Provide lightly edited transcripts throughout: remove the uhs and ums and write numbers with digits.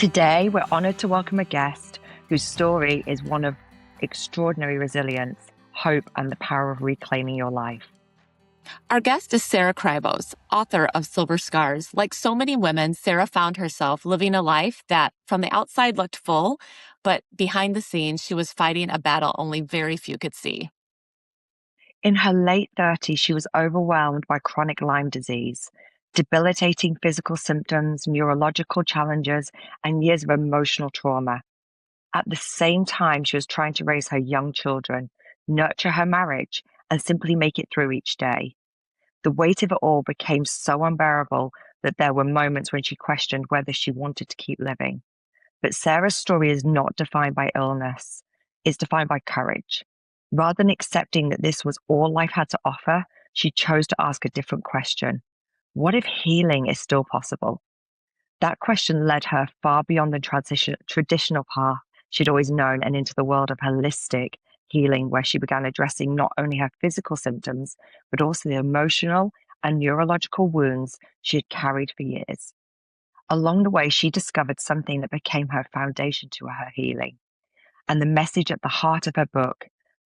Today, we're honored to welcome a guest whose story is one of extraordinary resilience, hope, and the power of reclaiming your life. Our guest is Sarah Krivos, author of Silver Scars. Like so many women, Sarah found herself living a life that from the outside looked full, but behind the scenes, she was fighting a battle only very few could see. In her late 30s, she was overwhelmed by chronic Lyme disease, debilitating physical symptoms, neurological challenges, and years of emotional trauma. At the same time, she was trying to raise her young children, nurture her marriage, and simply make it through each day. The weight of it all became so unbearable that there were moments when she questioned whether she wanted to keep living. But Sarah's story is not defined by illness, it's defined by courage. Rather than accepting that this was all life had to offer, she chose to ask a different question. What if healing is still possible? That question led her far beyond the traditional path she'd always known and into the world of holistic healing, where she began addressing not only her physical symptoms, but also the emotional and neurological wounds she had carried for years. Along the way, she discovered something that became her foundation to her healing. And the message at the heart of her book,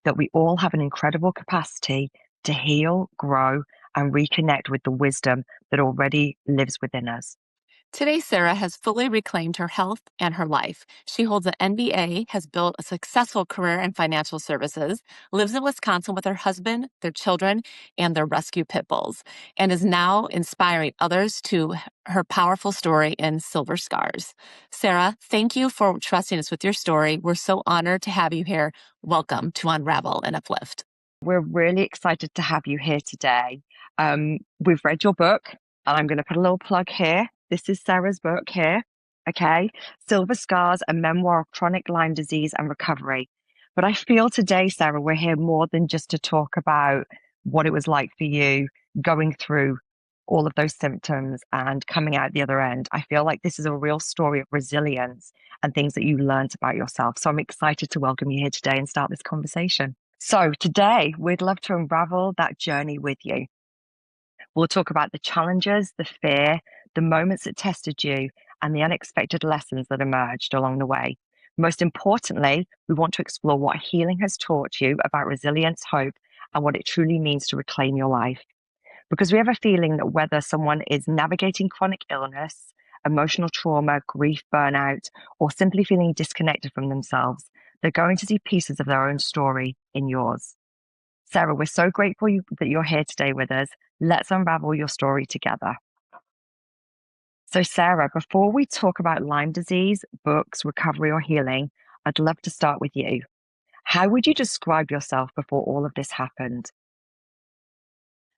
that we all have an incredible capacity to heal, grow, and reconnect with the wisdom that already lives within us. Today, Sarah has fully reclaimed her health and her life. She holds an MBA, has built a successful career in financial services, lives in Wisconsin with her husband, their children, and their rescue pit bulls, and is now inspiring others to her powerful story in Silver Scars. Sarah, thank you for trusting us with your story. We're so honored to have you here. Welcome to Unravel and Uplift. We're really excited to have you here today. We've read your book, and I'm going to put a little plug here. This is Sarah's book here, okay? Silver Scars, a memoir of chronic Lyme disease and recovery. But I feel today, Sarah, we're here more than just to talk about what it was like for you going through all of those symptoms and coming out the other end. I feel like this is a real story of resilience and things that you learned about yourself. So I'm excited to welcome you here today and start this conversation. So today, we'd love to unravel that journey with you. We'll talk about the challenges, the fear, the moments that tested you, and the unexpected lessons that emerged along the way. Most importantly, we want to explore what healing has taught you about resilience, hope, and what it truly means to reclaim your life. Because we have a feeling that whether someone is navigating chronic illness, emotional trauma, grief, burnout, or simply feeling disconnected from themselves, they're going to see pieces of their own story in yours. Sarah, we're so grateful that you're here today with us. Let's unravel your story together. So, Sarah, before we talk about Lyme disease, books, recovery, or healing, I'd love to start with you. How would you describe yourself before all of this happened?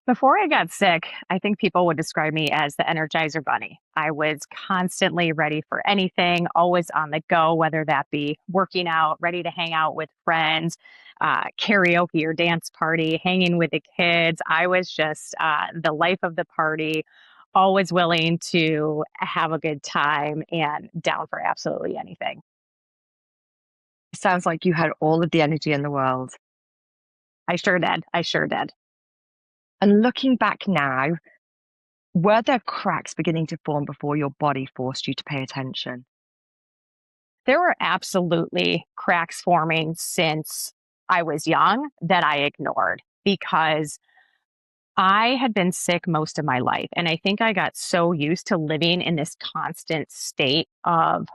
Before I got sick, I think people would describe me as the Energizer bunny. I was constantly ready for anything, always on the go, whether that be working out, ready to hang out with friends, karaoke or dance party, hanging with the kids. I was just the life of the party, always willing to have a good time and down for absolutely anything. It sounds like you had all of the energy in the world. I sure did. I sure did. And looking back now, were there cracks beginning to form before your body forced you to pay attention? There were absolutely cracks forming since I was young that I ignored because I had been sick most of my life. And I think I got so used to living in this constant state of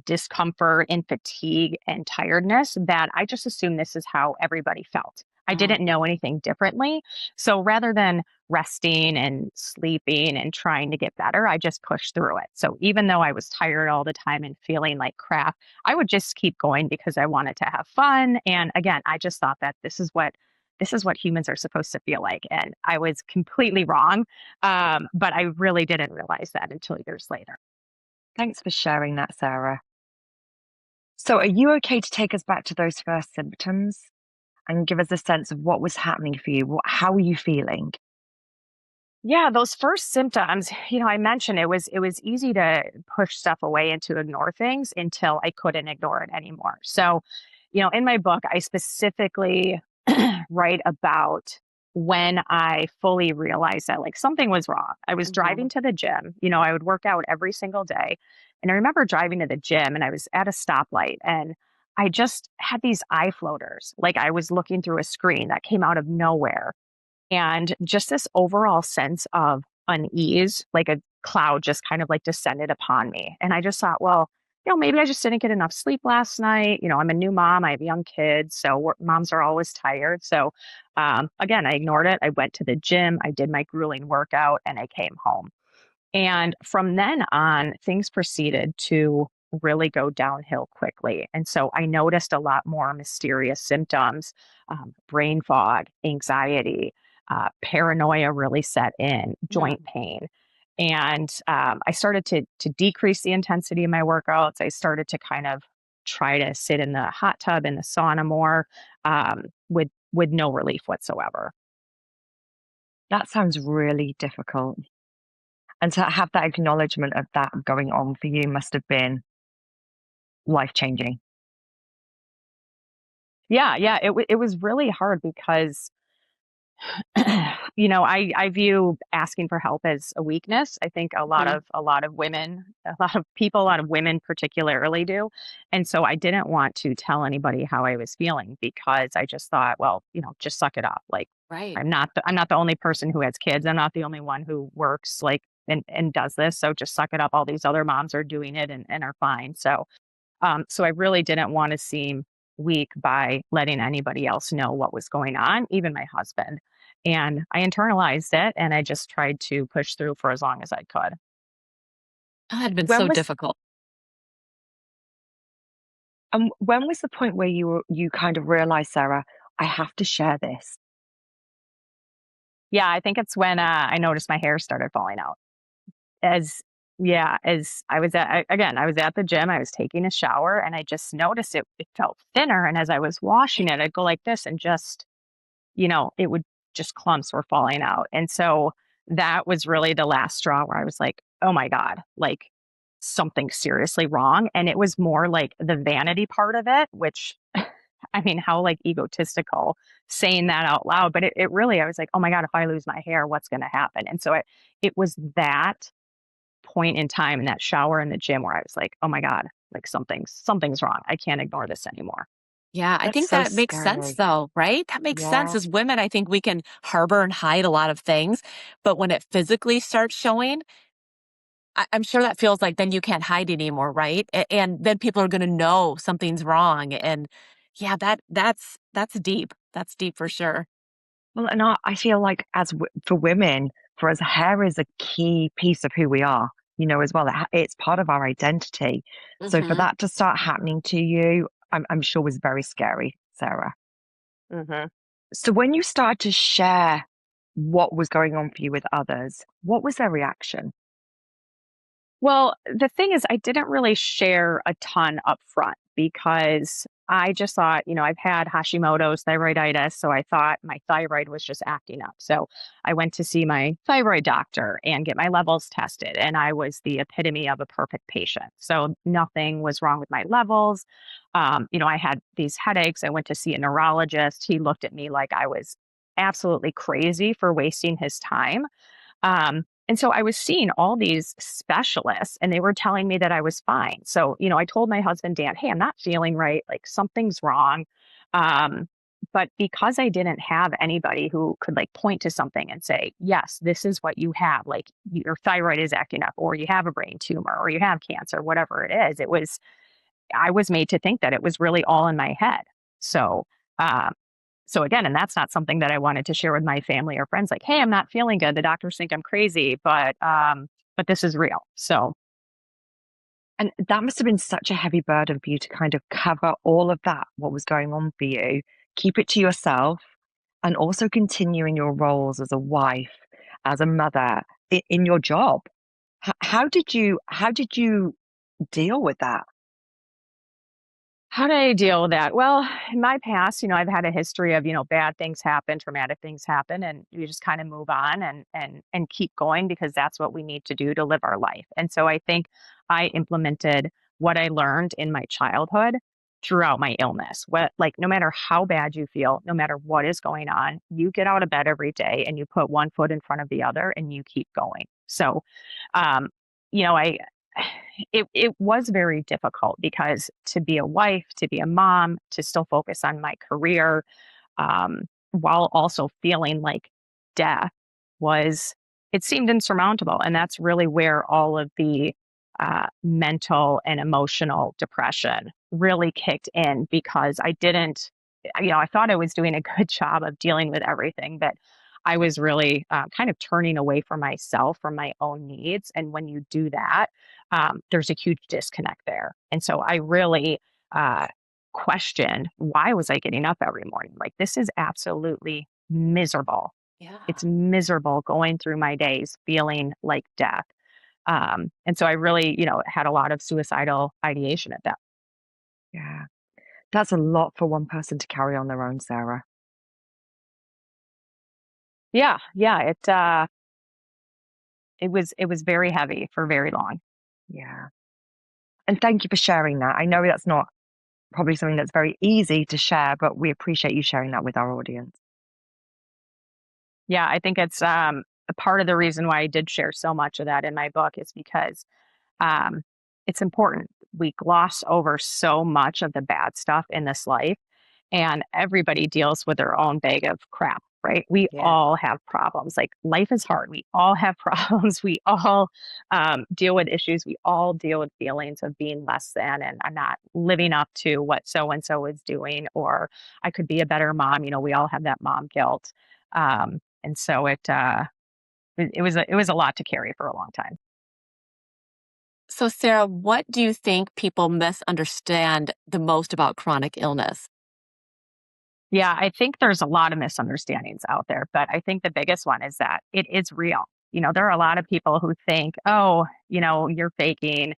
discomfort and fatigue and tiredness that I just assumed this is how everybody felt. I didn't know anything differently. So rather than resting and sleeping and trying to get better, I just pushed through it. So even though I was tired all the time and feeling like crap, I would just keep going because I wanted to have fun. And again, I just thought that this is what humans are supposed to feel like. And I was completely wrong. But I really didn't realize that until years later. Thanks for sharing that, Sarah. So are you okay to take us back to those first symptoms and give us a sense of what was happening for you? How were you feeling? Yeah, those first symptoms, I mentioned it was easy to push stuff away and to ignore things until I couldn't ignore it anymore. So, in my book, I specifically write about when I fully realized that like something was wrong. I was Mhm. driving to the gym, I would work out every single day. And I remember driving to the gym and I was at a stoplight and I just had these eye floaters. Like I was looking through a screen that came out of nowhere. And just this overall sense of unease, like a cloud just kind of like descended upon me. And I just thought, well, maybe I just didn't get enough sleep last night. I'm a new mom. I have young kids. So moms are always tired. So again, I ignored it. I went to the gym. I did my grueling workout and I came home. And from then on, things proceeded to really go downhill quickly. And so I noticed a lot more mysterious symptoms, brain fog, anxiety, paranoia really set in, joint Mm. pain. And I started to decrease the intensity of my workouts. I started to kind of try to sit in the hot tub and the sauna more with no relief whatsoever. That sounds really difficult. And to have that acknowledgement of that going on for you must have been life changing. Yeah, yeah, it was really hard because I view asking for help as a weakness. I think Mhm. a lot of women, a lot of people, a lot of women particularly do. And so I didn't want to tell anybody how I was feeling because I just thought, well, just suck it up. Like Right. I'm not the only person who has kids. I'm not the only one who works like and does this. So just suck it up. All these other moms are doing it and are fine. So I really didn't want to seem weak by letting anybody else know what was going on, even my husband. And I internalized it and I just tried to push through for as long as I could. That had been When so was difficult. when was the point where you kind of realized, Sarah, I have to share this? Yeah, I think it's when I noticed my hair started falling out. As yeah, as I was again, I was at the gym, I was taking a shower and I just noticed it felt thinner. And as I was washing it, I'd go like this and just it would just clumps were falling out. And so that was really the last straw where I was like, oh my God, like something's seriously wrong. And it was more like the vanity part of it, which I mean, how like egotistical saying that out loud. But it really, I was like, oh my God, if I lose my hair, what's going to happen? And so it was that point in time in that shower in the gym where I was like, oh my God, like something's wrong. I can't ignore this anymore. Yeah, I That's think so that makes sense scary. though, right? That makes sense. Yeah. As women, I think we can harbor and hide a lot of things, but when it physically starts showing, I'm sure that feels like then you can't hide anymore, right? And then people are going to know something's wrong. And yeah, that's deep. That's deep for sure. Well, and I feel like for women, for us, hair is a key piece of who we are, as well. It's part of our identity. So for Hmm. that to start happening to you, I'm sure was very scary, Sarah. Hmm. So when you started to share what was going on for you with others, what was their reaction? Well, the thing is, I didn't really share a ton up front because I just thought, I've had Hashimoto's thyroiditis. So I thought my thyroid was just acting up. So I went to see my thyroid doctor and get my levels tested. And I was the epitome of a perfect patient. So nothing was wrong with my levels. I had these headaches. I went to see a neurologist. He looked at me like I was absolutely crazy for wasting his time. And so I was seeing all these specialists and they were telling me that I was fine. So, I told my husband, Dan, hey, I'm not feeling right. Like something's wrong. Um, but because I didn't have anybody who could like point to something and say, yes, this is what you have, like your thyroid is acting up, or you have a brain tumor, or you have cancer, whatever it is, I was made to think that it was really all in my head. So, um, so again, and that's not something that I wanted to share with my family or friends. Like, hey, I'm not feeling good. The doctors think I'm crazy, but this is real. So, And that must have been such a heavy burden for you to kind of cover all of that, what was going on for you, keep it to yourself, and also continue in your roles as a wife, as a mother, in your job. How did you deal with that? how do I deal with that? Well, in my past, I've had a history of bad things happen, traumatic things happen, and you just kind of move on and keep going because that's what we need to do to live our life. And so I think I implemented what I learned in my childhood throughout my illness. Like no matter how bad you feel, no matter what is going on, you get out of bed every day and you put one foot in front of the other and you keep going. So, um, you know, it was very difficult because to be a wife, to be a mom, to still focus on my career, while also feeling like death was, it seemed insurmountable. And that's really where all of the mental and emotional depression really kicked in because I didn't, I thought I was doing a good job of dealing with everything, but I was really kind of turning away from myself, from my own needs. And when you do that, there's a huge disconnect there. And so I really, uh, question why was I getting up every morning? Like, this is absolutely miserable. Yeah. It's miserable going through my days feeling like death. And so I really, had a lot of suicidal ideation at that. Yeah. That's a lot for one person to carry on their own, Sarah. Yeah, yeah. It was very heavy for very long. Yeah. And thank you for sharing that. I know that's not probably something that's very easy to share, but we appreciate you sharing that with our audience. Yeah, I think it's a part of the reason why I did share so much of that in my book is because um, it's important. We gloss over so much of the bad stuff in this life, and everybody deals with their own bag of crap, right? We Yeah. all have problems. Like life is hard. We all have problems. We all deal with issues. We all deal with feelings of being less than, and I'm not living up to what so and so is doing, or I could be a better mom. We all have that mom guilt, and so it was a lot to carry for a long time. So, Sarah, what do you think people misunderstand the most about chronic illness? Yeah, I think there's a lot of misunderstandings out there, but I think the biggest one is that it is real. There are a lot of people who think, oh, you're faking.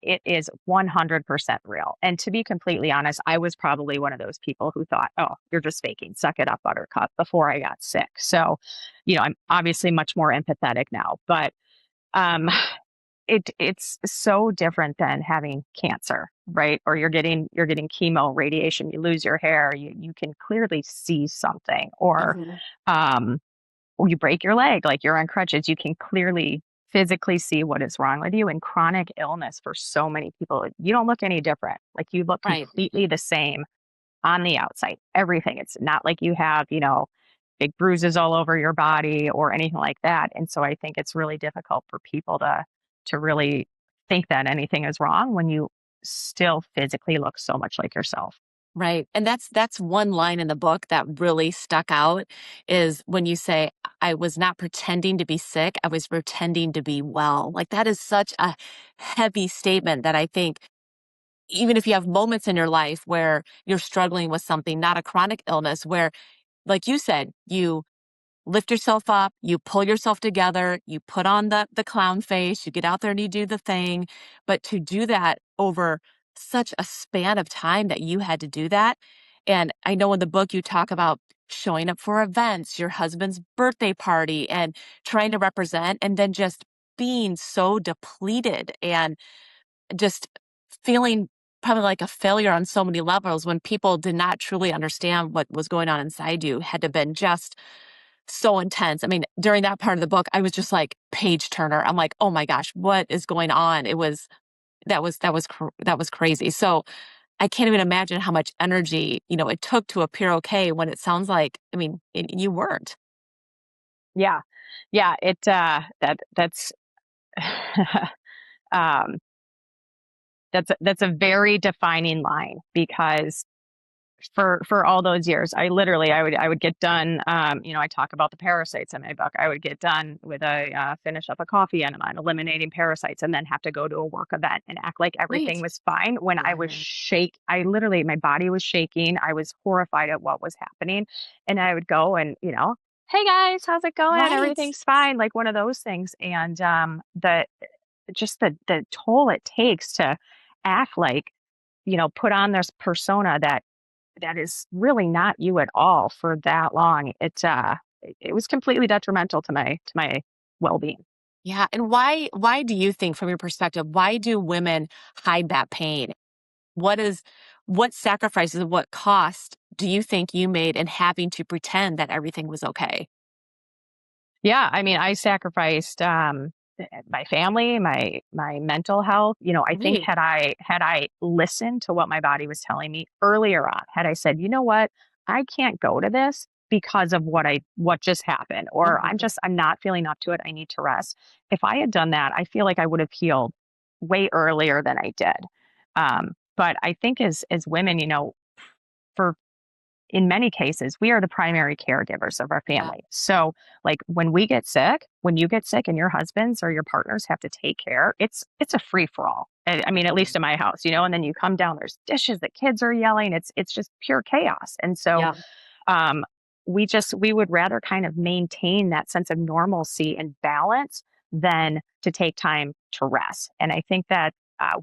It is 100% real. And to be completely honest, I was probably one of those people who thought, oh, you're just faking, suck it up, buttercup, before I got sick. So, I'm obviously much more empathetic now, but um, it's so different than having cancer, right? Or you're getting chemo, radiation, you lose your hair, you can clearly see something, Mhm. um, or you break your leg, like you're on crutches, you can clearly physically see what is wrong with you. And chronic illness for so many people, you don't look any different. Like you look Right. completely the same on the outside, everything. It's not like you have, big bruises all over your body or anything like that. And so I think it's really difficult for people to really think that anything is wrong when you still physically look so much like yourself. Right. And that's one line in the book that really stuck out is when you say, I was not pretending to be sick, I was pretending to be well. Like that is such a heavy statement that I think even if you have moments in your life where you're struggling with something, not a chronic illness, where, like you said, you lift yourself up, you pull yourself together, you put on the clown face, you get out there and you do the thing. But to do that over such a span of time that you had to do that. And I know in the book you talk about showing up for events, your husband's birthday party, and trying to represent, and then just being so depleted and just feeling probably like a failure on so many levels when people did not truly understand what was going on inside you had to been just so intense. I mean, during that part of the book, I was just like page turner. I'm like, oh my gosh, what is going on? It was that was crazy. So I can't even imagine how much energy it took to appear okay when it sounds like you weren't. Yeah. Yeah. That's um that's a very defining line because for all those years, I would get done. I talk about the parasites in my book. I would get done with finish up a coffee enema and eliminating parasites, and then have to go to a work event and act like everything Right. was fine when I was Yeah. shake. I literally, my body was shaking. I was horrified at what was happening, and I would go and hey guys, how's it going? Right. Everything's fine, like one of those things. And the toll it takes to act like put on this persona that is really not you at all for that long. It was completely detrimental to my well-being. Yeah. And why do you think, from your perspective, why do women hide that pain? What is What sacrifices, what cost do you think you made in having to pretend that everything was okay? Yeah, I mean, I sacrificed my family, my mental health. I think Right. had I listened to what my body was telling me earlier on, had I said, you know what, I can't go to this because of what just happened, or Mhm. I'm not feeling up to it. I need to rest. If I had done that, I feel like I would have healed way earlier than I did. But I think as women, for in many cases, we are the primary caregivers of our Yeah. family. So, like when you get sick and your husbands or your partners have to take care, it's a free for all. I mean, at least in my house, and then you come down, there's dishes, the kids are yelling, it's just pure chaos. And so Yeah. um, we would rather kind of maintain that sense of normalcy and balance than to take time to rest. And I think that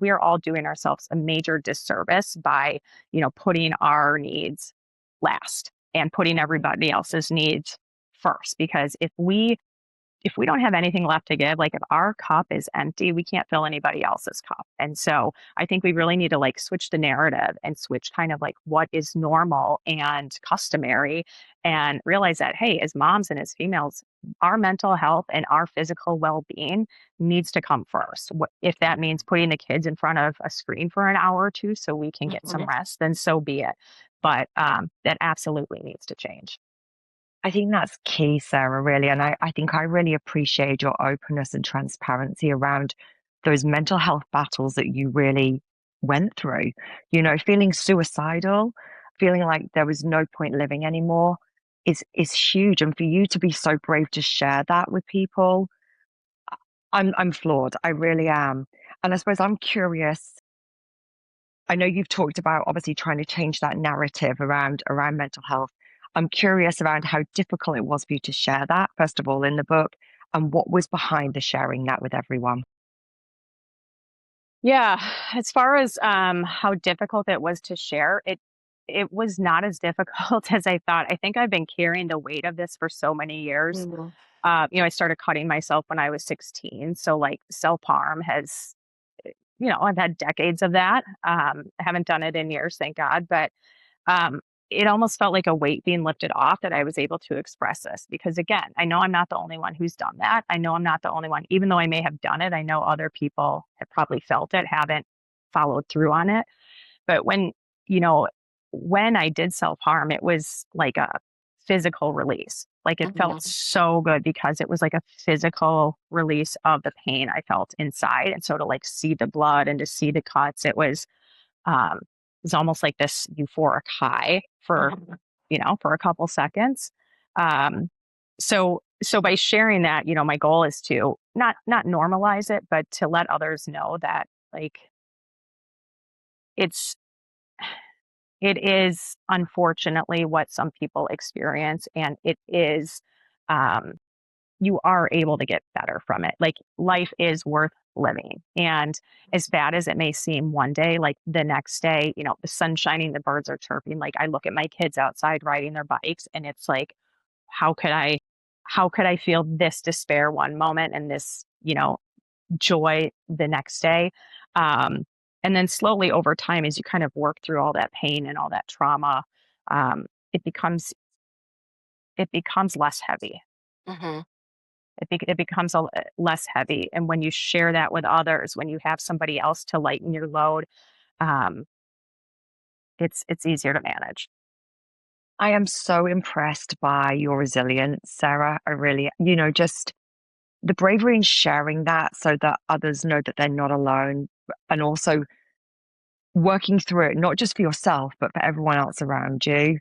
we are all doing ourselves a major disservice by, putting our needs last and putting everybody else's needs first. Because if we don't have anything left to give, like if our cup is empty, we can't fill anybody else's cup. And so I think we really need to like switch the narrative and switch kind of like what is normal and customary and realize that, hey, as moms and as females, our mental health and our physical well being needs to come first. If that means putting the kids in front of a screen for an hour or two so we can get some Mhm. rest, then so be it. But that absolutely needs to change. I think that's key, Sarah, really. And I think I really appreciate your openness and transparency around those mental health battles that you really went through. Feeling suicidal, feeling like there was no point living anymore is huge. And for you to be so brave to share that with people, I'm floored. I really am. And I suppose I'm curious. I know you've talked about obviously trying to change that narrative around mental health. I'm curious around how difficult it was for you to share that, first of all, in the book, and what was behind the sharing that with everyone. Yeah, as far as how difficult it was to share, it was not as difficult as I thought. I think I've been carrying the weight of this for so many years. Mhm. I started cutting myself when I was 16, so like self harm has, I've had decades of that. I haven't done it in years, thank God, but um, it almost felt like a weight being lifted off that I was able to express this because, again, I know I'm not the only one who's done that. I know I'm not the only one, even though I may have done it. I know other people have probably felt it, haven't followed through on it. But you know, when I did self harm, it was like a physical release. Like it felt Mhm. so good because it was like a physical release of the pain I felt inside. And so to like see the blood and to see the cuts, um, it's almost like this euphoric high Mhm. for a couple seconds. Um, so by sharing that, my goal is to not normalize it, but to let others know that like it's it is unfortunately what some people experience, and it is um, you are able to get better from it. Like life is worth living. And as bad as it may seem one day, like the next day, the sun's shining, the birds are chirping. Like I look at my kids outside riding their bikes and it's like, how could I how could I feel this despair one moment and this, joy the next day? Um, and then slowly over time, as you kind of work through all that pain and all that trauma, um, it becomes it becomes less heavy. Mhm. It becomes less heavy. And when you share that with others, when you have somebody else to lighten your load, um, it's easier to manage. I am so impressed by your resilience, Sarah. I really, just the bravery in sharing that so that others know that they're not alone, and also working through it, not just for yourself, but for everyone else around you,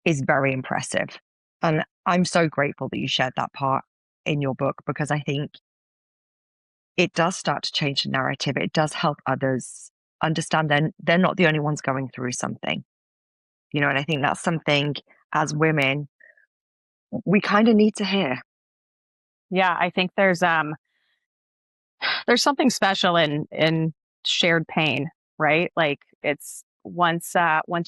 is very impressive. And I'm so grateful that you shared that part in your book because I think it does start to change the narrative. It does help others understand they're not the only ones going through something, and I think that's something as women we kind of need to hear. Yeah, I think there's something special in shared pain, right? Like it's once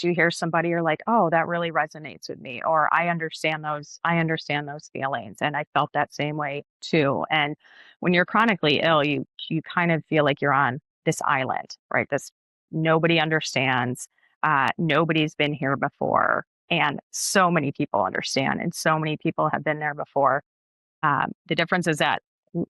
you hear somebody, you're like, oh, that really resonates with me, or I understand those feelings, and I felt that same way too. And when you're chronically ill, you kind of feel like you're on this island, right? This nobody understands. Nobody's been here before. And so many people understand, and so many people have been there before. The difference is that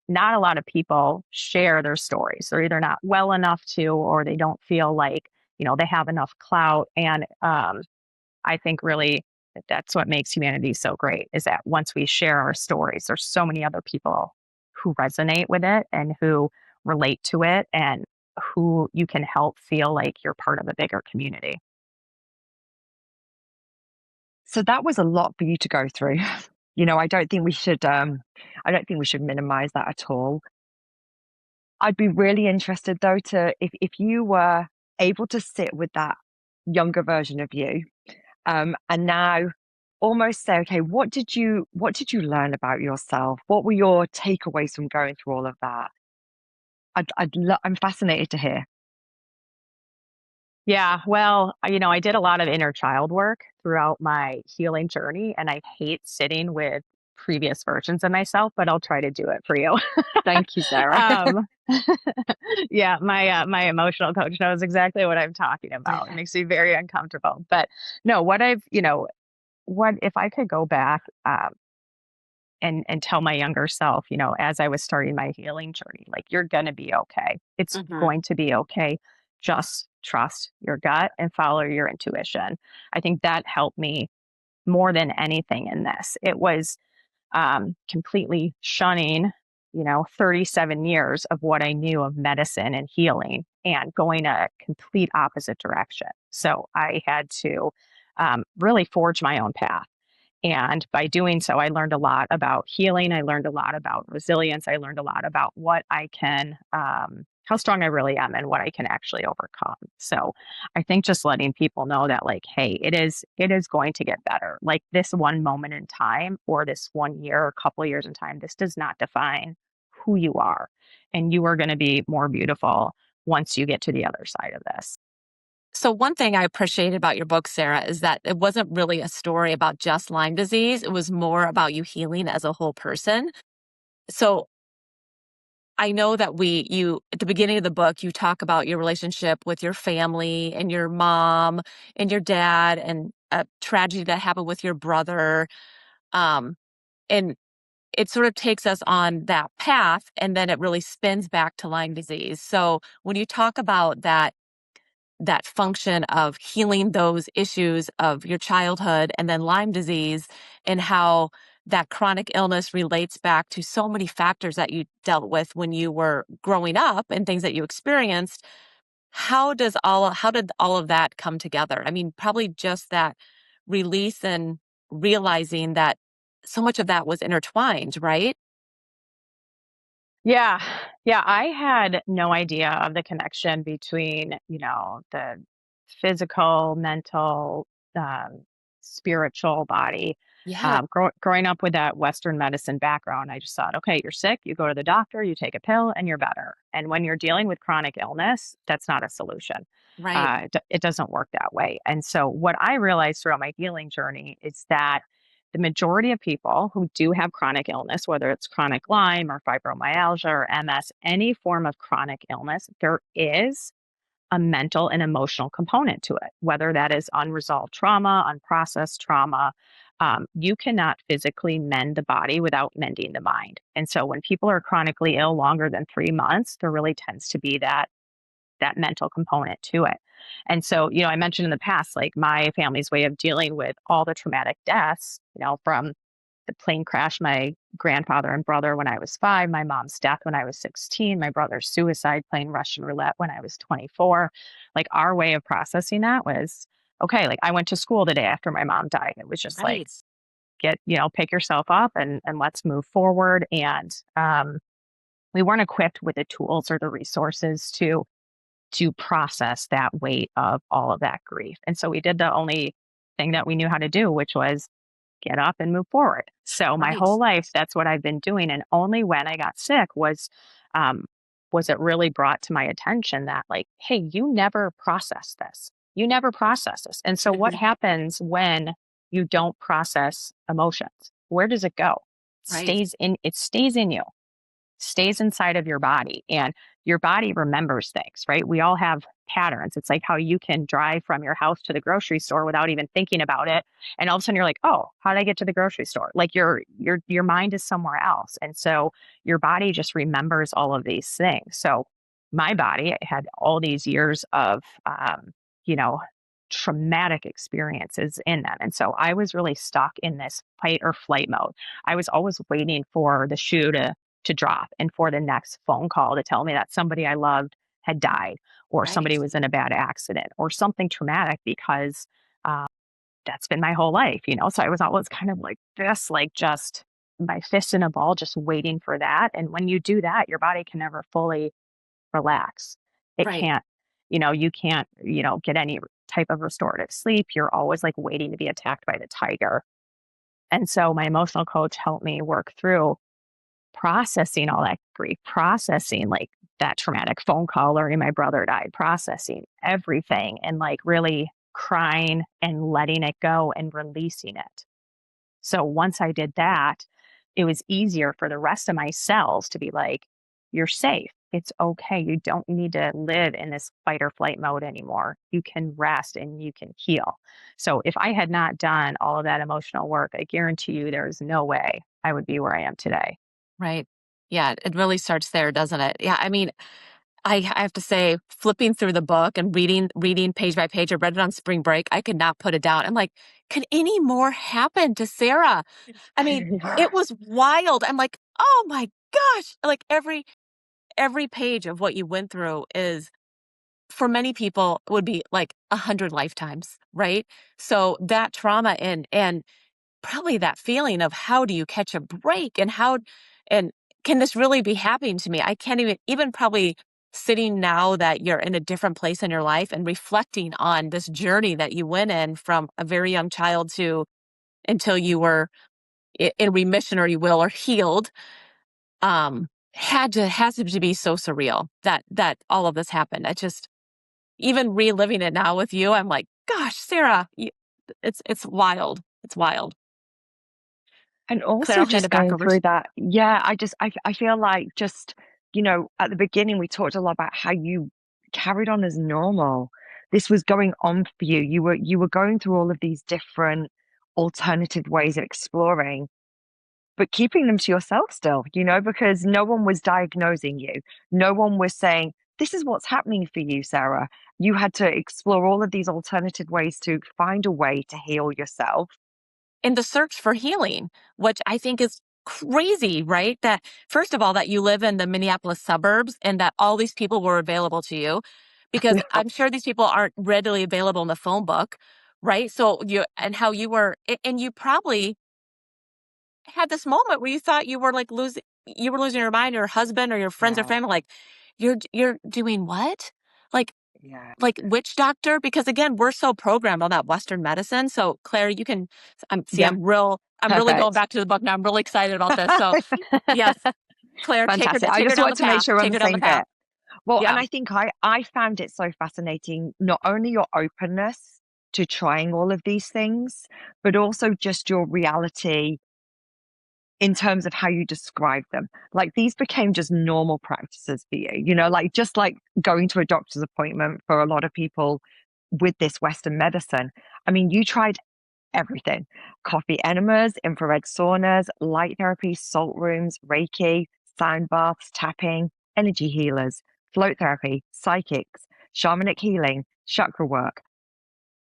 not a lot of people share their stories. They're either not well enough to, or they don't feel like, they have enough clout. And I think really that's what makes humanity so great, is that once we share our stories, there's so many other people who resonate with it and who relate to it, and who you can help feel like you're part of a bigger community. So that was a lot for you to go through. I don't think we should minimize that at all. I'd be really interested though to if you were able to sit with that younger version of you, and now almost say, okay, what did you learn about yourself? What were your takeaways from going through all of that? I'm fascinated to hear. Yeah, well, I did a lot of inner child work throughout my healing journey, and I hate sitting with previous versions of myself, but I'll try to do it for you. Thank you, Sarah. um, yeah, my emotional coach knows exactly what I'm talking about. It makes me very uncomfortable. But no, what if I could go back and tell my younger self, as I was starting my healing journey, like, you're going to be okay. It's Mhm. going to be okay. Just trust your gut and follow your intuition. I think that helped me more than anything in this. It was completely shunning, 37 years of what I knew of medicine and healing, and going a complete opposite direction. So I had to really forge my own path. And by doing so, I learned a lot about healing. I learned a lot about resilience. I learned a lot about what I can, how strong I really am, and what I can actually overcome. So I think just letting people know that, like, hey, it is going to get better. Like, this one moment in time, or this 1 year or couple of years in time, this does not define who you are. And you are going to be more beautiful once you get to the other side of this. So one thing I appreciated about your book, Sarah, is that it wasn't really a story about just Lyme disease. It was more about you healing as a whole person. So I know that you at the beginning of the book, you talk about your relationship with your family and your mom and your dad, and a tragedy that happened with your brother. Um, and it sort of takes us on that path, and then it really spins back to Lyme disease. So when you talk about that function of healing those issues of your childhood and then Lyme disease, and how that chronic illness relates back to so many factors that you dealt with when you were growing up and things that you experienced. How did all of that come together? I mean, probably just that release and realizing that so much of that was intertwined, right? Yeah. Yeah. I had no idea of the connection between, the physical, mental, um, spiritual body. Yeah, Growing up with that Western medicine background, I just thought, okay, you're sick, you go to the doctor, you take a pill, and you're better. And when you're dealing with chronic illness, that's not a solution. right. It doesn't work that way. And so, what I realized throughout my healing journey is that the majority of people who do have chronic illness, whether it's chronic Lyme or fibromyalgia or MS, any form of chronic illness, there is a mental and emotional component to it, whether that is unresolved trauma, unprocessed trauma. You cannot physically mend the body without mending the mind. And so when people are chronically ill longer than 3 months, there really tends to be that mental component to it. And so, I mentioned in the past, like, my family's way of dealing with all the traumatic deaths, from the plane crash, my grandfather and brother when I was 5, my mom's death when I was 16, my brother's suicide playing Russian roulette when I was 24. Like, our way of processing that was, okay, like, I went to school the day after my mom died. It was just like, Right. pick yourself up and let's move forward. And we weren't equipped with the tools or the resources to process that weight of all of that grief. And so we did the only thing that we knew how to do, which was get up and move forward. So my Right. whole life, that's what I've been doing. And only when I got sick um, was it really brought to my attention that, like, hey, you never process this. You never process this. And so what happens when you don't process emotions? Where does it go? Right. It stays in you. stays inside of your body, and your body remembers things, right? We all have patterns. It's like how you can drive from your house to the grocery store without even thinking about it. And all of a sudden you're like, oh, how did I get to the grocery store? Like your mind is somewhere else. And so your body just remembers all of these things. So my body had all these years of you know, traumatic experiences in them. And so I was really stuck in this fight or flight mode. I was always waiting for the shoe to drop and for the next phone call to tell me that somebody I loved had died, or somebody Right. was in a bad accident, or something traumatic, because uh, that's been my whole life, you know? So I was always kind of like this, like just my fist in a ball, just waiting for that. And when you do that, your body can never fully relax. It Right. can't, you can't, get any type of restorative sleep. You're always like waiting to be attacked by the tiger. And so my emotional coach helped me work through processing all that grief, processing like that traumatic phone call learning my brother died, processing everything and like really crying and letting it go and releasing it. So once I did that, it was easier for the rest of my cells to be like, you're safe. It's okay. You don't need to live in this fight or flight mode anymore. You can rest and you can heal. So if I had not done all of that emotional work, I guarantee you there's no way I would be where I am today. Right. Yeah, it really starts there, doesn't it? Yeah, I mean, I have to say, flipping through the book and reading page by page, I read it on spring break. I could not put it down. I'm like, could any more happen to Sarah? I mean, it was wild. I'm like, oh my gosh! Like every page of what you went through is, for many people, would be like 100 lifetimes, right? So that trauma and probably that feeling of how do you catch a break and can this really be happening to me? I can't even probably sitting now that you're in a different place in your life and reflecting on this journey that you went in from a very young child to until you were in remission, or you will, or healed, has to be so surreal that all of this happened. I just, even reliving it now with you, I'm like, gosh, Sarah, it's wild. It's wild. And Claire, also I'll hand just it back going over to through that, yeah, I feel like just, at the beginning we talked a lot about how you carried on as normal. This was going on for you. You were going through all of these different alternative ways of exploring, but keeping them to yourself still, because no one was diagnosing you. No one was saying, this is what's happening for you, Sarah. You had to explore all of these alternative ways to find a way to heal yourself. in the search for healing, which I think is crazy, right? That first of all, that you live in the Minneapolis suburbs and that all these people were available to you, because I'm sure these people aren't readily available in the phone book, right? So and how you were, and you probably had this moment where you thought you were losing your mind, or your husband or your friends or Yeah, family, like, you're doing what? Like, yeah, like witch doctor? Because again, we're so programmed on that Western medicine. So Claire, you can, yeah, I'm really going perfect. back to the book now. I'm really excited about this. So yes, Claire, Fantastic. I take her just down the wanted to make path. sure we're on Take the her down the same path. bit. Well, and Yeah. I think I found it so fascinating, not only your openness to trying all of these things, but also just your reality in terms of how you describe them. Like these became just normal practices for you, like just like going to a doctor's appointment for a lot of people with this Western medicine. I mean, you tried everything: coffee enemas, infrared saunas, light therapy, salt rooms, Reiki, sound baths, tapping, energy healers, float therapy, psychics, shamanic healing, chakra work.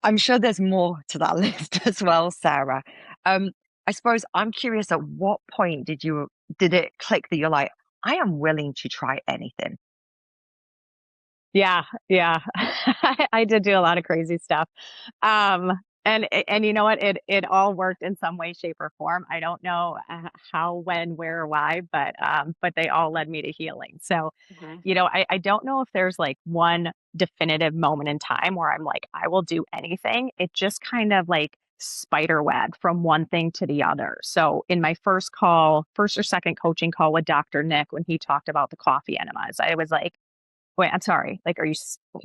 I'm sure there's more to that list as well, Sarah. Um, I suppose I'm curious, at what point did it click that you're like, I am willing to try anything? Yeah, yeah. I did do a lot of crazy stuff. Um, and you know what? It all worked in some way, shape, or form. I don't know how, when, where, or why, but they all led me to healing. So, Mhm. I don't know if there's like one definitive moment in time where I'm like, I will do anything. It just kind of like spider web from one thing to the other. So in my first or second coaching call with Dr. Nick, when he talked about the coffee enemas, I was like, wait, I'm sorry. Like,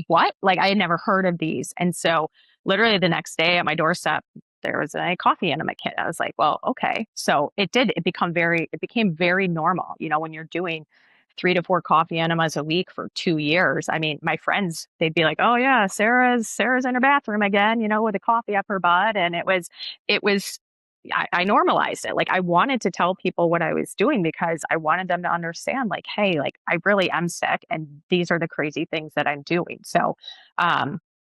what? Like, I had never heard of these. And so, literally, the next day at my doorstep, there was a coffee enema kit. I was like, well, okay. So it became very normal. When you're doing 3 to 4 coffee enemas a week for 2 years. I mean, my friends, they'd be like, oh yeah, Sarah's in her bathroom again, with a coffee up her butt. And I normalized it. Like I wanted to tell people what I was doing because I wanted them to understand like, hey, like I really am sick and these are the crazy things that I'm doing. So,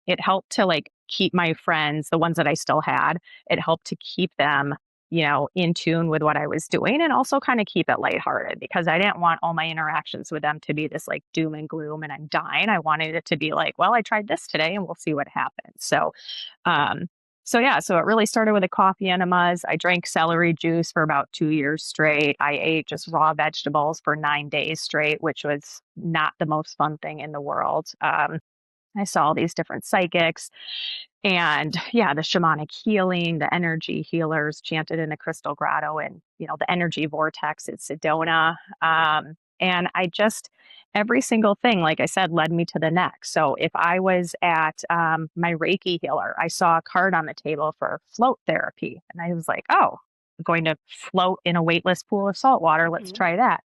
it helped to like keep my friends, the ones that I still had, it helped to keep them, in tune with what I was doing and also kind of keep it lighthearted because I didn't want all my interactions with them to be this like doom and gloom and I'm dying. I wanted it to be like, well, I tried this today and we'll see what happens. Um, so it really started with the coffee enemas. I drank celery juice for about 2 years straight. I ate just raw vegetables for 9 days straight, which was not the most fun thing in the world. I saw all these different psychics and yeah, the shamanic healing, the energy healers chanted in the crystal grotto and, the energy vortex at Sedona. And every single thing, like I said, led me to the next. So if I was at my Reiki healer, I saw a card on the table for float therapy. And I was like, oh, I'm going to float in a weightless pool of salt water. Let's try that.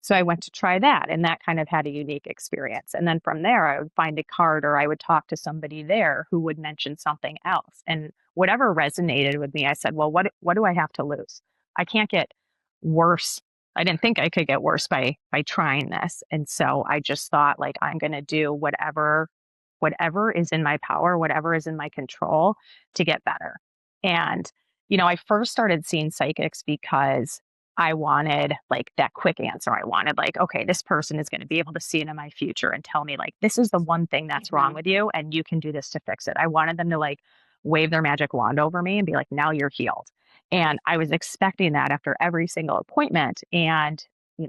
So I went to try that, and that kind of had a unique experience. And then from there, I would find a card or I would talk to somebody there who would mention something else. And whatever resonated with me, I said, well, what do I have to lose? I can't get worse. I didn't think I could get worse by trying this. And so I just thought like I'm going to do whatever is in my power, whatever is in my control to get better. And I first started seeing psychics because I wanted like that quick answer. I wanted like, okay, this person is going to be able to see into my future and tell me like, this is the one thing that's wrong with you and you can do this to fix it. I wanted them to like wave their magic wand over me and be like, now you're healed. And I was expecting that after every single appointment. And,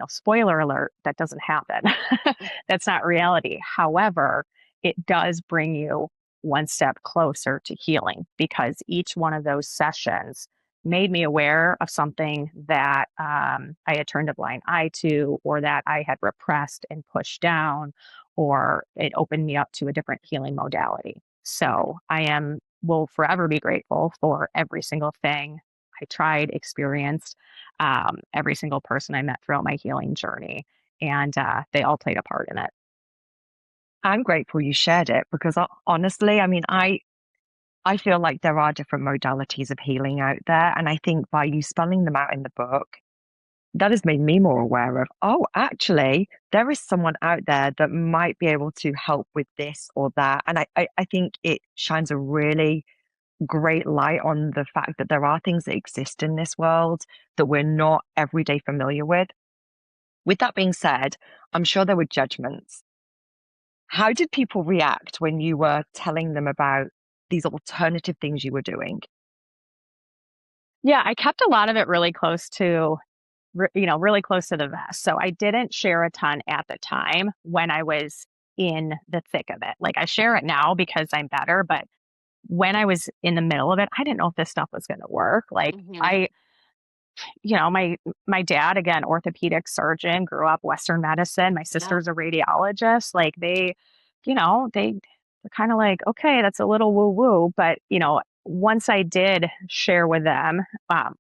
spoiler alert, that doesn't happen. That's not reality. However, it does bring you one step closer to healing because each one of those sessions made me aware of something that I had turned a blind eye to, or that I had repressed and pushed down, or it opened me up to a different healing modality. So will forever be grateful for every single thing I tried, experienced, every single person I met throughout my healing journey. And they all played a part in it. I'm grateful you shared it because honestly, I mean, I feel like there are different modalities of healing out there. And I think by you spelling them out in the book, that has made me more aware of, oh, actually, there is someone out there that might be able to help with this or that. And I think it shines a really great light on the fact that there are things that exist in this world that we're not every day familiar with. With that being said, I'm sure there were judgments. How did people react when you were telling them about these alternative things you were doing? Yeah, I kept a lot of it really close to, really close to the vest. So I didn't share a ton at the time when I was in the thick of it. Like I share it now because I'm better, but when I was in the middle of it, I didn't know if this stuff was going to work. Like my dad, again, orthopedic surgeon, grew up Western medicine. My sister's a radiologist. Like they're kind of like, okay, that's a little woo woo. But, once I did share with them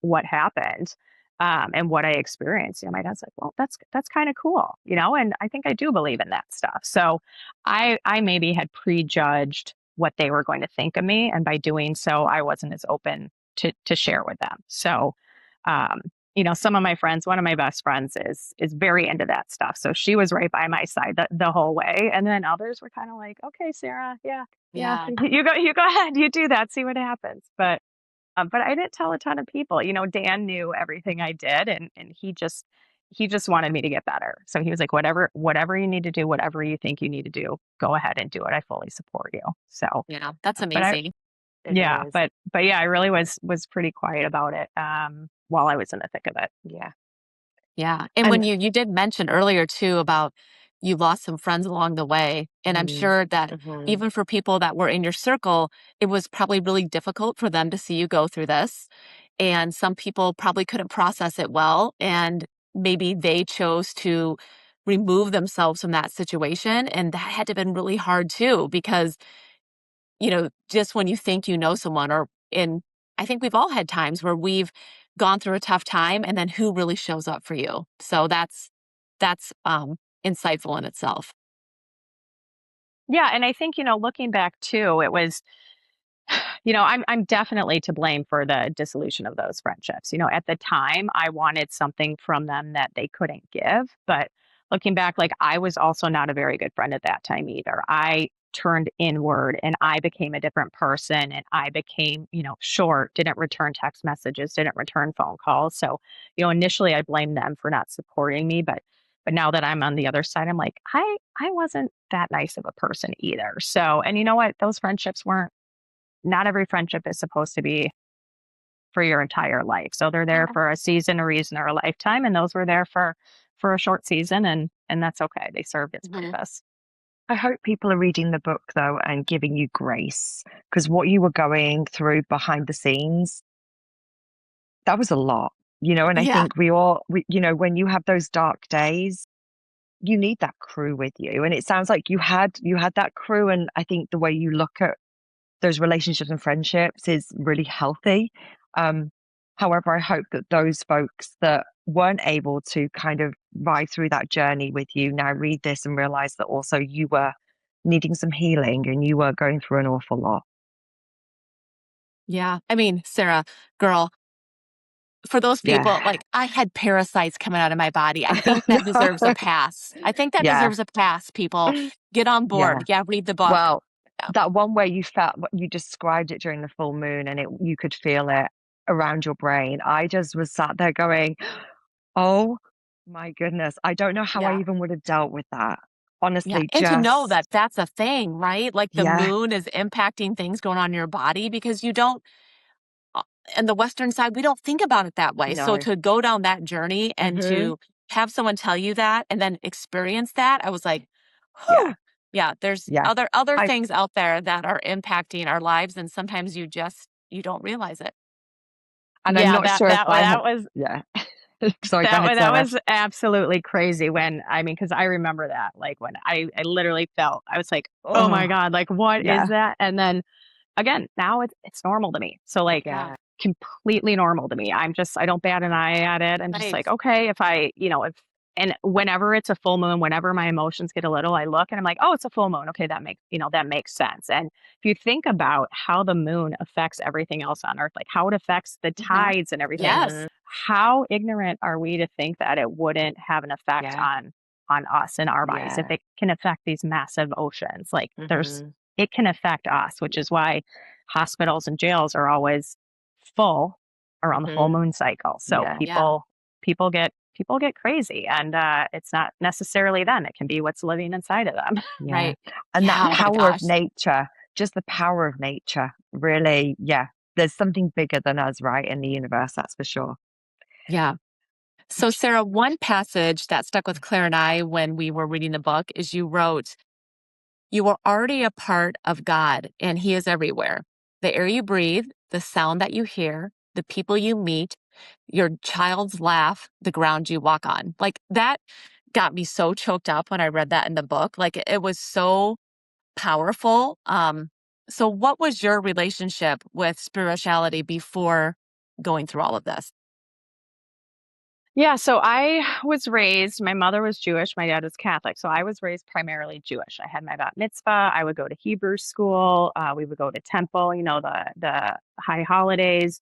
what happened and what I experienced, my dad's like, well, that's kind of cool, and I think I do believe in that stuff. So I maybe had prejudged what they were going to think of me. And by doing so, I wasn't as open to share with them. So some of my friends, one of my best friends is very into that stuff. So she was right by my side the whole way. And then others were kind of like, okay, Sarah, yeah, you go ahead, you do that, see what happens. But I didn't tell a ton of people. Dan knew everything I did, and he just wanted me to get better. So he was like, whatever you need to do, whatever you think you need to do, go ahead and do it. I fully support you. So yeah, that's amazing. But yeah, I really was pretty quiet about it while I was in the thick of it. Yeah. Yeah. And when you did mention earlier too about you lost some friends along the way. And I'm sure that even for people that were in your circle, it was probably really difficult for them to see you go through this. And some people probably couldn't process it well. And maybe they chose to remove themselves from that situation. And that had to have been really hard too, because, just when you think you know someone, or in I think we've all had times where we've gone through a tough time, and then who really shows up for you. So that's insightful in itself. Yeah, and I think, looking back too, it was, I'm definitely to blame for the dissolution of those friendships. At the time, I wanted something from them that they couldn't give, but looking back, like I was also not a very good friend at that time either. I turned inward and I became a different person and I became, short, didn't return text messages, didn't return phone calls. So, initially I blamed them for not supporting me, but now that I'm on the other side, I'm like, I wasn't that nice of a person either. So, and you know what? Those friendships weren't not every friendship is supposed to be for your entire life. So they're there Yeah. for a season, a reason, or a lifetime, and those were there for a short season, and that's okay. They served its Mhm. purpose. I hope people are reading the book though and giving you grace because what you were going through behind the scenes, that was a lot, and I Yeah. think when you have those dark days, you need that crew with you. And it sounds like you had that crew. And I think the way you look at those relationships and friendships is really healthy. Um, However, I hope that those folks that weren't able to kind of ride through that journey with you now read this and realize that also you were needing some healing and you were going through an awful lot. Yeah. I mean, Sarah, girl, for those Yeah. people, like I had parasites coming out of my body. I think No. that deserves a pass. I think that Yeah. deserves a pass, people. Get on Yeah. board. Yeah, read the book. Well, Yeah. that one where you felt what you described it during the full moon and you could feel it around your brain. I just was sat there going, oh my goodness. I don't know how I Yeah. even would have dealt with that. Yeah. Honestly, And to know that just, that's a thing, right? Like the yeah, moon is impacting things going on in your body because you don't, uh, in the Western side, we don't think about it that way. So no. to go down that journey and Hmm. to have someone tell you that and then experience that, I was like, Yeah, whew. Yeah, there's yeah. other I things out there that are impacting our lives, and sometimes you don't realize it. and I'm Yeah, not that sure if that I have, that was yeah. Sorry, go that ahead, was that Sarah. was absolutely crazy when I mean, because I remember that, like, when I literally felt I was like, "Oh my Oh, god, like, what is yeah, that?" And then again, now it's normal to me. So, like, Yeah. completely normal to me. I don't bat an eye at it. I'm just Right. like, okay, if I, if and whenever it's a full moon, whenever my emotions get a little, I look and I'm like, oh, it's a full moon. Okay, that makes sense. And if you think about how the moon affects everything else on Earth, like how it affects the Mhm. tides and everything, hmm, Yes. how ignorant are we to think that it wouldn't have an effect yeah, on us and our bodies if yeah, it can affect these massive oceans? Like hmm, it can affect us, which is why hospitals and jails are always full around the full hmm, moon cycle. So yeah, Yeah. people get crazy, and it's not necessarily them. It can be what's living inside of them. yeah. Right. And that Yeah. Oh my power of gosh. nature, just the power of nature, really, yeah. There's something bigger than us, right, in the universe, that's for sure. Yeah. So, Sarah, one passage that stuck with Claire and I when we were reading the book is you wrote, "You are already a part of God, and He is everywhere. The air you breathe, the sound that you hear, the people you meet, your child's laugh, the ground you walk on." Like that got me so choked up when I read that in the book. Like it was so powerful. So, what was your relationship with spirituality before going through all of this? Yeah, so I was raised, my mother was Jewish, my dad was Catholic. So I was raised primarily Jewish. I had my bat mitzvah, I would go to Hebrew school, we would go to temple, the high holidays.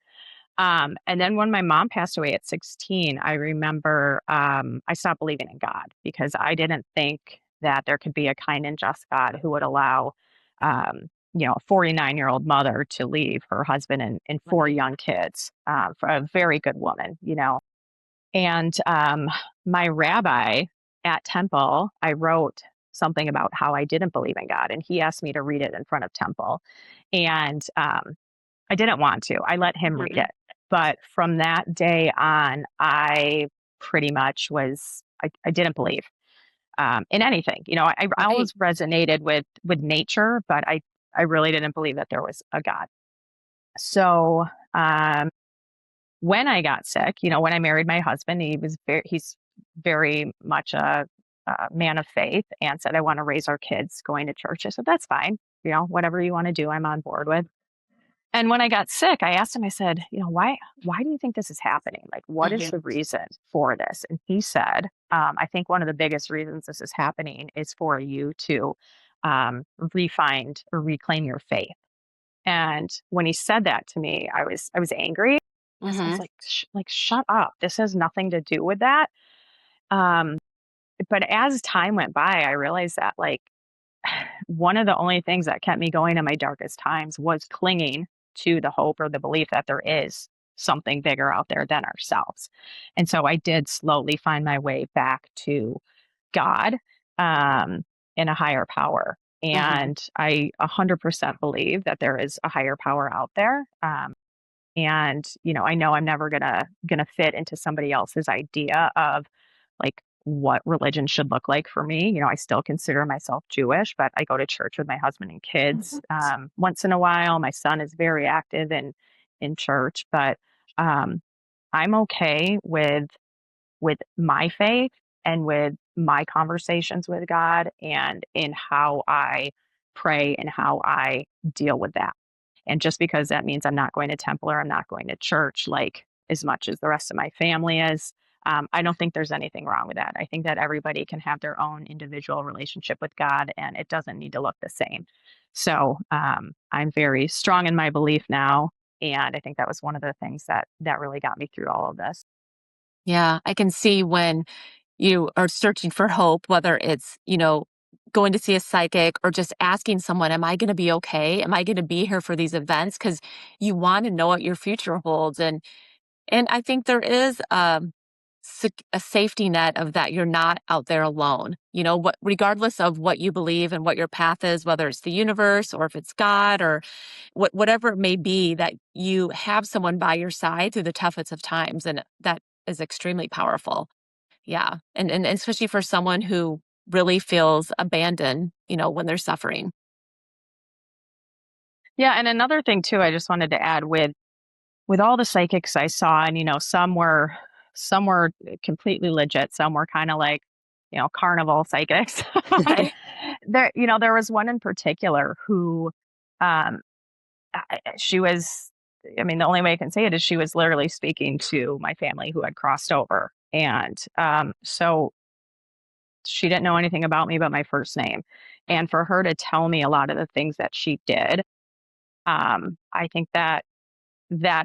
And then when my mom passed away at 16, I remember I stopped believing in God because I didn't think that there could be a kind and just God who would allow, a 49-year-old mother to leave her husband and four Right. young kids for a very good woman. And my rabbi at temple, I wrote something about how I didn't believe in God, and he asked me to read it in front of temple. And I didn't want to. I let him read Mhm. it. But from that day on, I pretty much I didn't believe in anything. I Right. always resonated with nature, but I really didn't believe that there was a God. So um, when I got sick, when I married my husband, he's very much a man of faith and said, I want to raise our kids going to church. I said, that's fine. Whatever you want to do, I'm on board with. And when I got sick, I asked him, I said, why do you think this is happening? Like, what is Mhm. the reason for this? And he said, I think one of the biggest reasons this is happening is for you to refind or reclaim your faith. And when he said that to me, I was angry because I was Mhm. like, shut up. This has nothing to do with that. Um, but as time went by, I realized that like one of the only things that kept me going in my darkest times was clinging to the hope or the belief that there is something bigger out there than ourselves. And so I did slowly find my way back to God, um, and a higher power. Mhm. And I 100% believe that there is a higher power out there. And, I know I'm never gonna fit into somebody else's idea of like what religion should look like for me. I still consider myself Jewish, but I go to church with my husband and kids once in a while. My son is very active in church, but um, I'm okay with my faith and with my conversations with God and in how I pray and how I deal with that. And just because that means I'm not going to temple or I'm not going to church, like as much as the rest of my family is, I don't think there's anything wrong with that. I think that everybody can have their own individual relationship with God and it doesn't need to look the same. So I'm very strong in my belief now. And I think that was one of the things that really got me through all of this. Yeah, I can see when you are searching for hope, whether it's, going to see a psychic or just asking someone, am I going to be okay? Am I going to be here for these events? Because you want to know what your future holds. And I think there is a safety net of that you're not out there alone. What, regardless of what you believe and what your path is, whether it's the universe or if it's God or whatever it may be, that you have someone by your side through the toughest of times, and that is extremely powerful. Yeah, and especially for someone who really feels abandoned, when they're suffering. Yeah, and another thing too, I just wanted to add with all the psychics I saw, and some were completely legit, some were kind of like carnival psychics. There was one in particular who, um, she was. I mean, the only way I can say it is she was literally speaking to my family who had crossed over, and so she didn't know anything about me but my first name, and for her to tell me a lot of the things that she did, I think that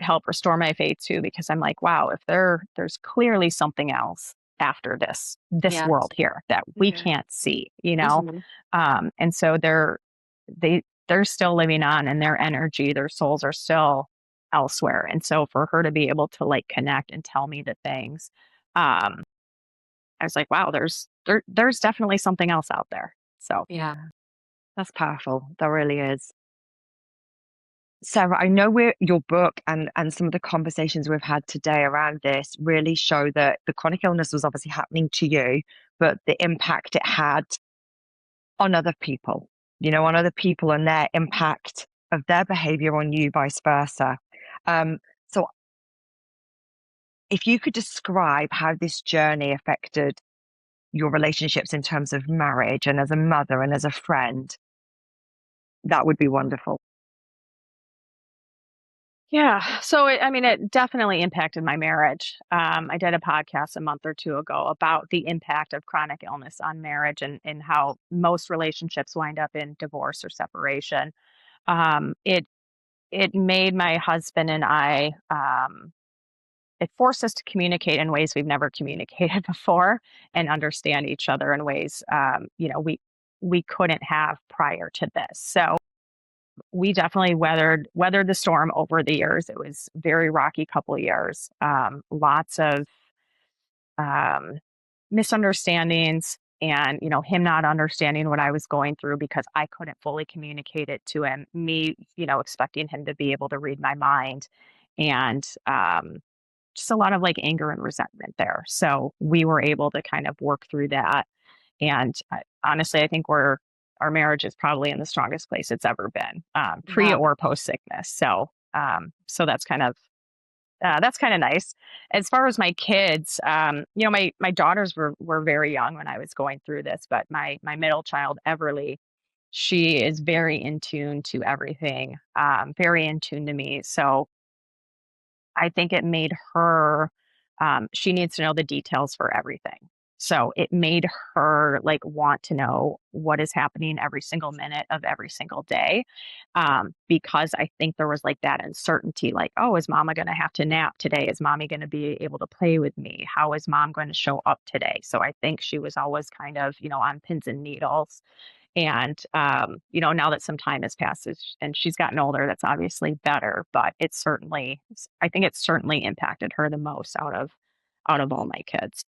helped restore my faith too, because I'm like, wow, if there's clearly something else after this Yes. world here that we Mhm. can't see, Mhm. and so they're still living on, and their energy, their souls are still elsewhere. And so for her to be able to like connect and tell me the things, um, I was like, wow, there's definitely something else out there. So Yeah. That's powerful. That really is. Sarah, I know your book and some of the conversations we've had today around this really show that the chronic illness was obviously happening to you, but the impact it had on other people, on other people and their impact of their behavior on you, vice versa. So if you could describe how this journey affected your relationships in terms of marriage and as a mother and as a friend, that would be wonderful. yeah, so I mean, it definitely impacted my marriage. I did a podcast a month or two ago about the impact of chronic illness on marriage and how most relationships wind up in divorce or separation. It made my husband and I. It forced us to communicate in ways we've never communicated before and understand each other in ways we couldn't have prior to this. So we definitely weathered the storm over the years. It was very rocky couple of years. Lots of um, misunderstandings, and him not understanding what I was going through because I couldn't fully communicate it to him. Me, expecting him to be able to read my mind, and just a lot of like anger and resentment there. So we were able to kind of work through that. And honestly, I think our marriage is probably in the strongest place it's ever been, pre Wow. or post sickness. So that's kind of nice. As far as my kids, my daughters were very young when I was going through this, but my middle child, Everly, She is very in tune to everything, very in tune to me. So I think it made her, she needs to know the details for everything. So it made her like want to know what is happening every single minute of every single day. Because I think there was like that uncertainty, like, oh, is mama going to have to nap today? Is mommy going to be able to play with me? How is mom going to show up today? So I think she was always kind of, on pins and needles. And, now that some time has passed and she's gotten older, that's obviously better, but I think it certainly impacted her the most out of all my kids.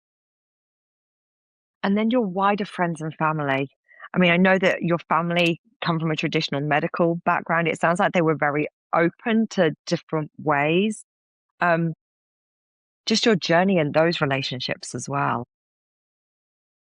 And then your wider friends and family. I mean, I know that your family come from a traditional medical background. It sounds like they were very open to different ways. Um, just your journey and those relationships as well.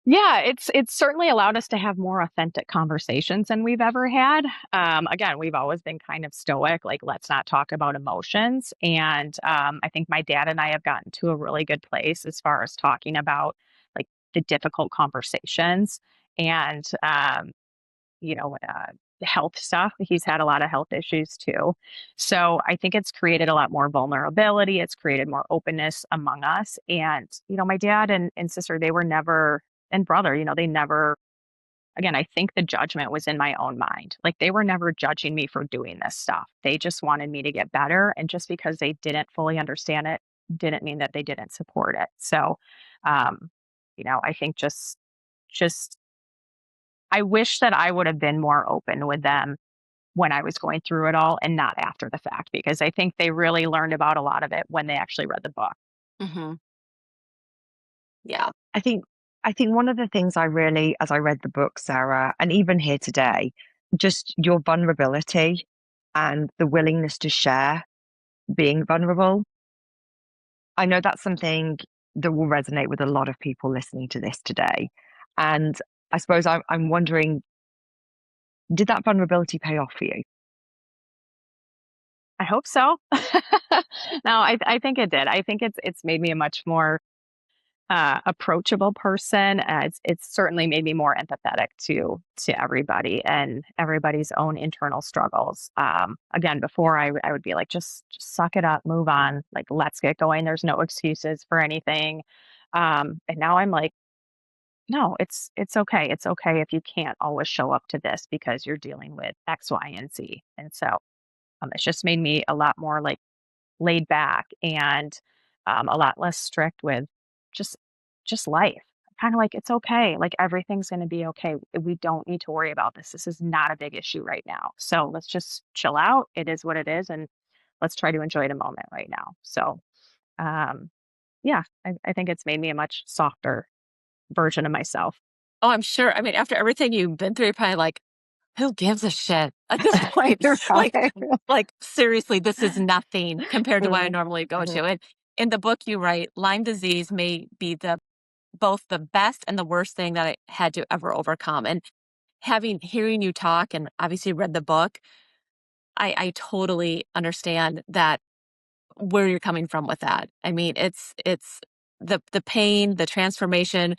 Yeah, it's certainly allowed us to have more authentic conversations than we've ever had. Again, we've always been kind of stoic, like let's not talk about emotions. And I think my dad and I have gotten to a really good place as far as talking about like the difficult conversations and health stuff. He's had a lot of health issues too. So I think it's created a lot more vulnerability. It's created more openness among us. And, my dad and sister, they were never, and brother, they never, again, I think the judgment was in my own mind. Like they were never judging me for doing this stuff. They just wanted me to get better. And just because they didn't fully understand it didn't mean that they didn't support it. So, I think just I wish that I would have been more open with them when I was going through it all and not after the fact, because I think they really learned about a lot of it when they actually read the book. Hmm. Yeah. I think I think one of the things I really, as I read the book, Sarah, and even here today, just your vulnerability and the willingness to share being vulnerable. I know that's something that will resonate with a lot of people listening to this today. And I suppose I'm wondering, did that vulnerability pay off for you? I hope so. No, I think it did. I think it's made me a much more approachable person. It's certainly made me more empathetic to everybody and everybody's own internal struggles. Again, before I would be like, just suck it up, move on, like let's get going. There's no excuses for anything. And now I'm like, no, it's okay. It's okay if you can't always show up to this because you're dealing with X, Y, and Z. And so it's just made me a lot more like laid back and a lot less strict with just just life. Kind of like it's okay. Like everything's going to be okay. We don't need to worry about this. This is not a big issue right now. So let's just chill out. It is what it is, and let's try to enjoy the moment right now. So um, yeah, I think it's made me a much softer version of myself. Oh, I'm sure. I mean, after everything you've been through, you're probably like, who gives a shit at this point? You're Like, right. seriously, this is nothing compared to what I Mhm, normally go mhm. to. And in the book you write, Lyme disease may be both the best and the worst thing that I had to ever overcome. And hearing you talk and obviously read the book, I totally understand that where you're coming from with that. I mean, it's the pain, the transformation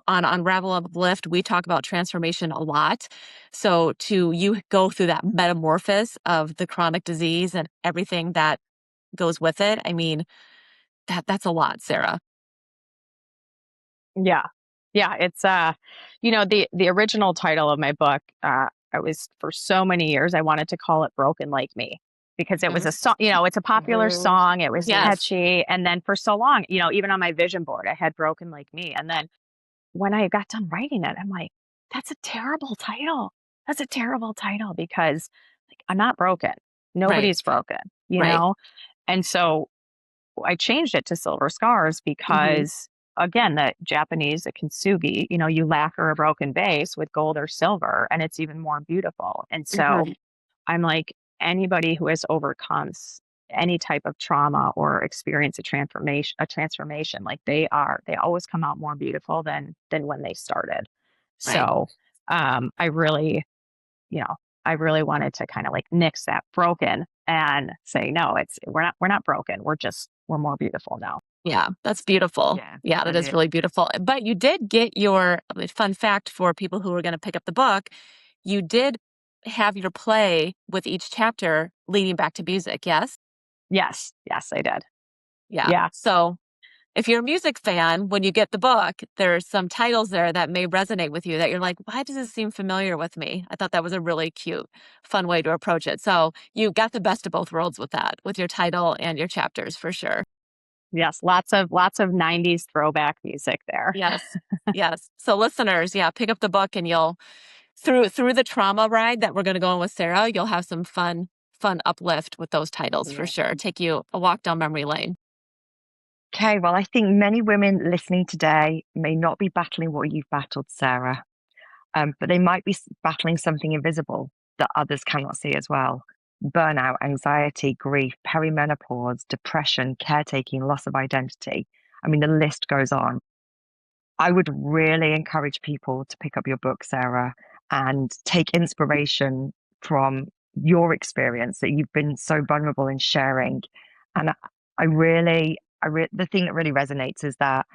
on Unravel Uplift. We talk about transformation a lot. So to you go through that metamorphosis of the chronic disease and everything that goes with it. I mean, that's a lot, Sarah. Yeah. Yeah, it's the original title of my book, I was for so many years I wanted to call it Broken Like Me because it was Mhm. a song, it's a popular Mhm, song, it was mhm. Yes. catchy, and then for so long, even on my vision board I had Broken Like Me, and then when I got done writing it, I'm like, that's a terrible title. That's a terrible title because like I'm not broken. Right. Nobody's broken, you Right. know? And so I changed it to Silver Scars Hmm. because, again, the Japanese, the kintsugi, you lacquer a broken vase with gold or silver, and it's even more beautiful. And so Hmm. I'm like, anybody who has overcome any type of trauma or experience a transformation, like they always come out more beautiful than when they started. Right. So I really, you know, I really wanted to kind of like nix that broken and say, no, we're not broken. We're more beautiful now. Yeah, that's beautiful. Yeah, Yeah, that it is is. really beautiful. But you did get your fun fact for people who are going to pick up the book. you did have your play with each chapter leading back to music, yes? Yes, yes, I did. Yeah. Yeah. So if you're a music fan, when you get the book, there's some titles there that may resonate with you that you're like, why does this seem familiar with me? I thought that was a really cute, fun way to approach it. So you got the best of both worlds with that, with your title and your chapters for sure. Yes, lots of 90s throwback music there. Yes. Yes. So listeners, yeah, pick up the book and you'll through the trauma ride that we're going to go on with Sarah, you'll have some fun uplift with those titles for Yeah. sure. Take you a walk down memory lane. Okay, well, I think many women listening today may not be battling what you've battled, Sarah, but they might be battling something invisible that others cannot see as well. Burnout, anxiety, grief, perimenopause, depression, caretaking, loss of identity. I mean, the list goes on. I would really encourage people to pick up your book, Sarah, and take inspiration from your experience that you've been so vulnerable in sharing. And the thing that really resonates is that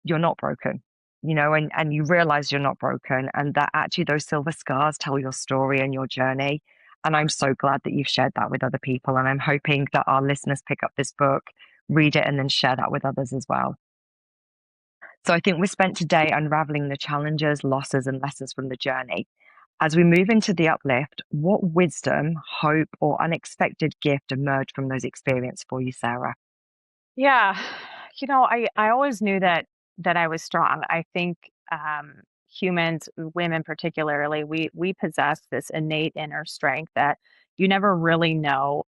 you're not broken, and you realize you're not broken, and that actually those silver scars tell your story and your journey. And I'm so glad that you've shared that with other people. And I'm hoping that our listeners pick up this book, read it, and then share that with others as well. So I think we spent today unraveling the challenges, losses, and lessons from the journey. As we move into the uplift, what wisdom, hope, or unexpected gift emerged from those experiences for you, Sarah? Yeah. I always knew that I was strong. I think humans, women particularly, we possess this innate inner strength that you never really know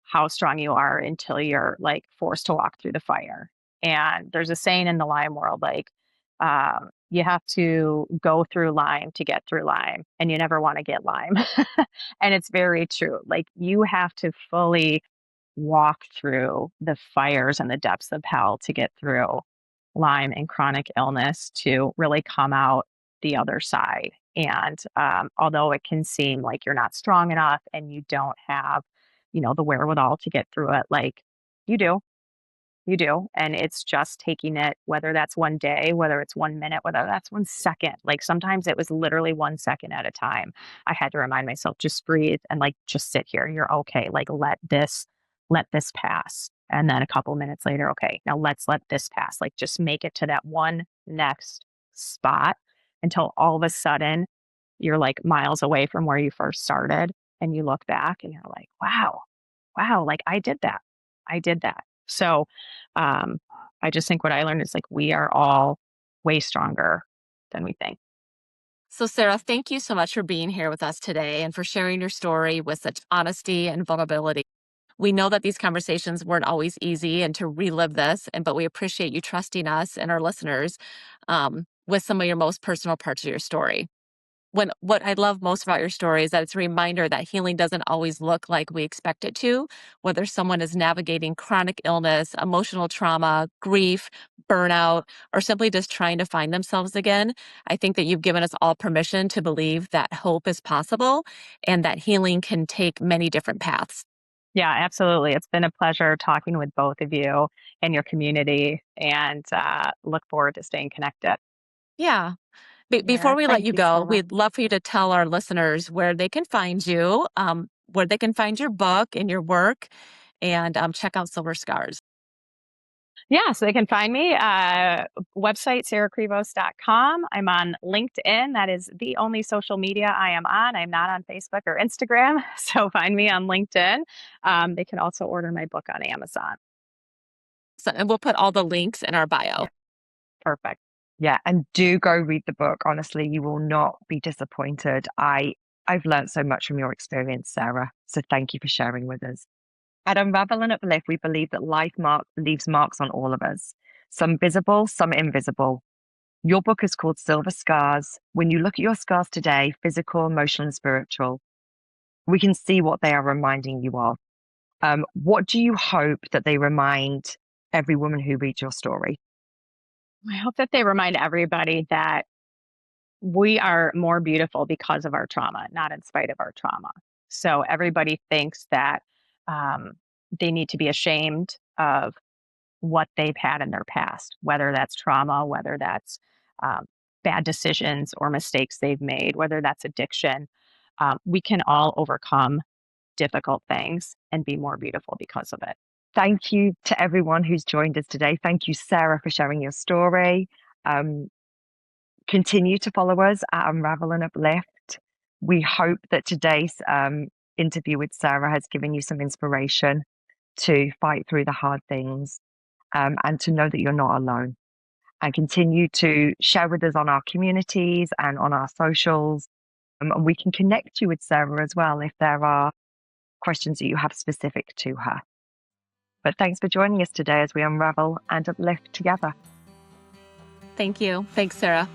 how strong you are until you're like forced to walk through the fire. And there's a saying in the Lyme world, like, you have to go through Lyme to get through Lyme, and you never want to get Lyme. And it's very true. Like, you have to fully walk through the fires and the depths of hell to get through Lyme and chronic illness to really come out the other side. And although it can seem like you're not strong enough and you don't have, the wherewithal to get through it, like you do, you do. And it's just taking it, whether that's one day, whether it's 1 minute, whether that's 1 second. Like sometimes it was literally 1 second at a time. I had to remind myself, just breathe and like just sit here. You're okay. Like let this pass. And then a couple minutes later, okay, now let's let this pass. Like just make it to that one next spot until all of a sudden you're like miles away from where you first started. And you look back and you're like, wow, like I did that. I did that. So um, I just think what I learned is like we are all way stronger than we think. So, Sarah, thank you so much for being here with us today and for sharing your story with such honesty and vulnerability. We know that these conversations weren't always easy and to relive this, but we appreciate you trusting us and our listeners with some of your most personal parts of your story. What I love most about your story is that it's a reminder that healing doesn't always look like we expect it to, whether someone is navigating chronic illness, emotional trauma, grief, burnout, or simply just trying to find themselves again. I think that you've given us all permission to believe that hope is possible and that healing can take many different paths. Yeah, absolutely. It's been a pleasure talking with both of you and your community, and look forward to staying connected. Yeah. Yeah, Before we let thank you you, go, Sarah. we'd love for you to tell our listeners where they can find you, where they can find your book and your work, and check out Silver Scars. Yeah, so they can find me, website, sarahkrivos.com. I'm on LinkedIn. That is the only social media I am on. I'm not on Facebook or Instagram. So find me on LinkedIn. They can also order my book on Amazon. So, and we'll put all the links in our Yeah. bio. Perfect. Yeah, and do go read the book. Honestly, you will not be disappointed. I've learned so much from your experience, Sarah. So thank you for sharing with us. At Unravel and Uplift, we believe that leaves marks on all of us, some visible, some invisible. Your book is called Silver Scars. When you look at your scars today, physical, emotional, and spiritual, we can see what they are reminding you of. What do you hope that they remind every woman who reads your story? I hope that they remind everybody that we are more beautiful because of our trauma, not in spite of our trauma. So everybody thinks that um, they need to be ashamed of what they've had in their past, whether that's trauma, whether that's um, bad decisions or mistakes they've made, whether that's addiction. we can all overcome difficult things and be more beautiful because of it. Thank you to everyone who's joined us today. Thank you, Sarah, for sharing your story. Continue to follow us at Unravel and Uplift. We hope that today's interview with Sarah has given you some inspiration to fight through the hard things, and to know that you're not alone. And continue to share with us on our communities and on our socials. And we can connect you with Sarah as well if there are questions that you have specific to her. But thanks for joining us today as we unravel and uplift together. Thank you. Thanks, Sarah.